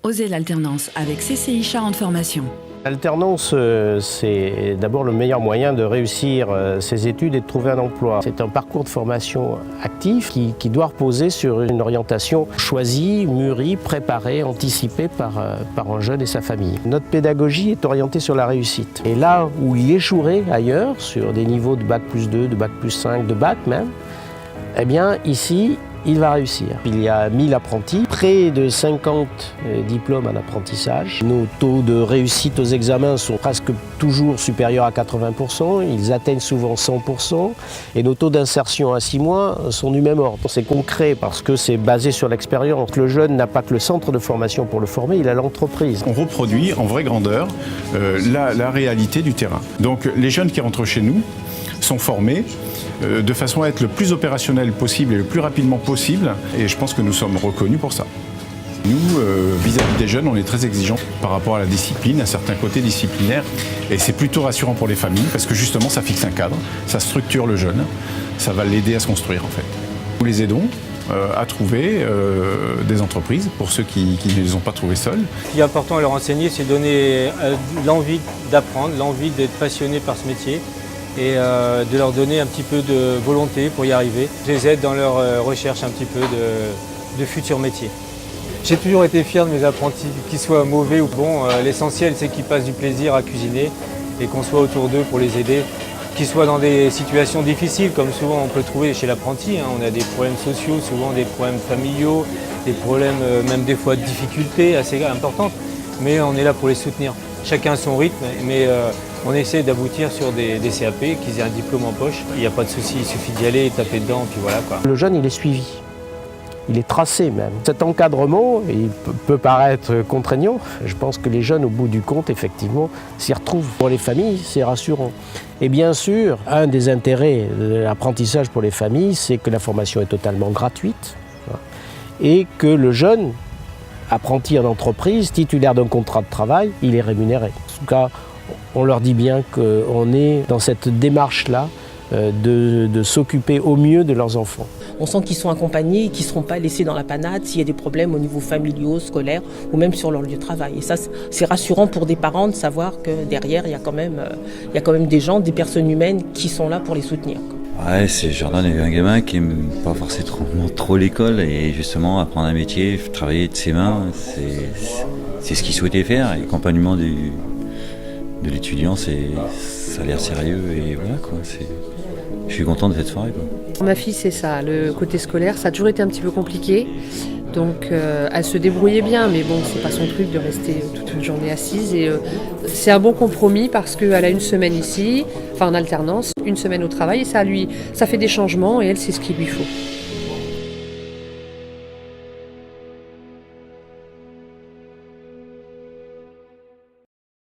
Osez l'alternance avec CCI Charente Formation. L'alternance, c'est d'abord le meilleur moyen de réussir ses études et de trouver un emploi. C'est un parcours de formation actif qui doit reposer sur une orientation choisie, mûrie, préparée, anticipée par un jeune et sa famille. Notre pédagogie est orientée sur la réussite. Et là où il échouerait ailleurs, sur des niveaux de bac plus 2, de bac plus 5, de bac même, eh bien ici, il va réussir. Il y a 1000 apprentis, près de 50 diplômes en apprentissage. Nos taux de réussite aux examens sont presque toujours supérieurs à 80%, ils atteignent souvent 100%, et nos taux d'insertion à 6 mois sont du même ordre. C'est concret parce que c'est basé sur l'expérience. Le jeune n'a pas que le centre de formation pour le former, il a l'entreprise. On reproduit en vraie grandeur la réalité du terrain. Donc les jeunes qui rentrent chez nous sont formés de façon à être le plus opérationnel possible et le plus rapidement possible, et je pense que nous sommes reconnus pour ça. Nous, vis-à-vis des jeunes, on est très exigeants par rapport à la discipline, à certains côtés disciplinaires, et c'est plutôt rassurant pour les familles parce que justement ça fixe un cadre, ça structure le jeune, ça va l'aider à se construire en fait. Nous les aidons à trouver des entreprises pour ceux qui ne les ont pas trouvées seuls. Ce qui est important à leur enseigner, c'est donner l'envie d'apprendre, l'envie d'être passionné par ce métier, et de leur donner un petit peu de volonté pour y arriver. Je les aide dans leur recherche un petit peu de futurs métiers. J'ai toujours été fier de mes apprentis, qu'ils soient mauvais ou bons. L'essentiel, c'est qu'ils passent du plaisir à cuisiner et qu'on soit autour d'eux pour les aider. Qu'ils soient dans des situations difficiles, comme souvent on peut trouver chez l'apprenti. On a des problèmes sociaux, souvent des problèmes familiaux, des problèmes même des fois de difficultés assez importantes. Mais on est là pour les soutenir. Chacun à son rythme, mais on essaie d'aboutir sur des CAP, qu'ils aient un diplôme en poche. Il n'y a pas de souci, il suffit d'y aller, taper dedans, puis voilà quoi. Le jeune, il est suivi. Il est tracé même. Cet encadrement, il peut paraître contraignant. Je pense que les jeunes, au bout du compte, effectivement, s'y retrouvent. Pour les familles, c'est rassurant. Et bien sûr, un des intérêts de l'apprentissage pour les familles, c'est que la formation est totalement gratuite et que le jeune, apprenti en entreprise, titulaire d'un contrat de travail, il est rémunéré. En tout cas, on leur dit bien qu'on est dans cette démarche-là de s'occuper au mieux de leurs enfants. On sent qu'ils sont accompagnés et qu'ils ne seront pas laissés dans la panade s'il y a des problèmes au niveau familiaux, scolaires ou même sur leur lieu de travail. Et ça, c'est rassurant pour des parents de savoir que derrière, il y a quand même des gens, des personnes humaines qui sont là pour les soutenir. Ouais, c'est Jordan est un gamin qui n'aime pas forcément trop l'école et justement apprendre un métier, travailler de ses mains, c'est ce qu'il souhaitait faire. Et l'accompagnement de l'étudiant, ça a l'air sérieux et voilà quoi. Je suis content de cette soirée quoi. Ma fille, c'est ça, le côté scolaire, ça a toujours été un petit peu compliqué. Donc elle se débrouillait bien, mais bon, c'est pas son truc de rester toute une journée assise. Et c'est un bon compromis parce qu'elle a une semaine ici, enfin en alternance, une semaine au travail, et ça fait des changements et elle, c'est ce qu'il lui faut.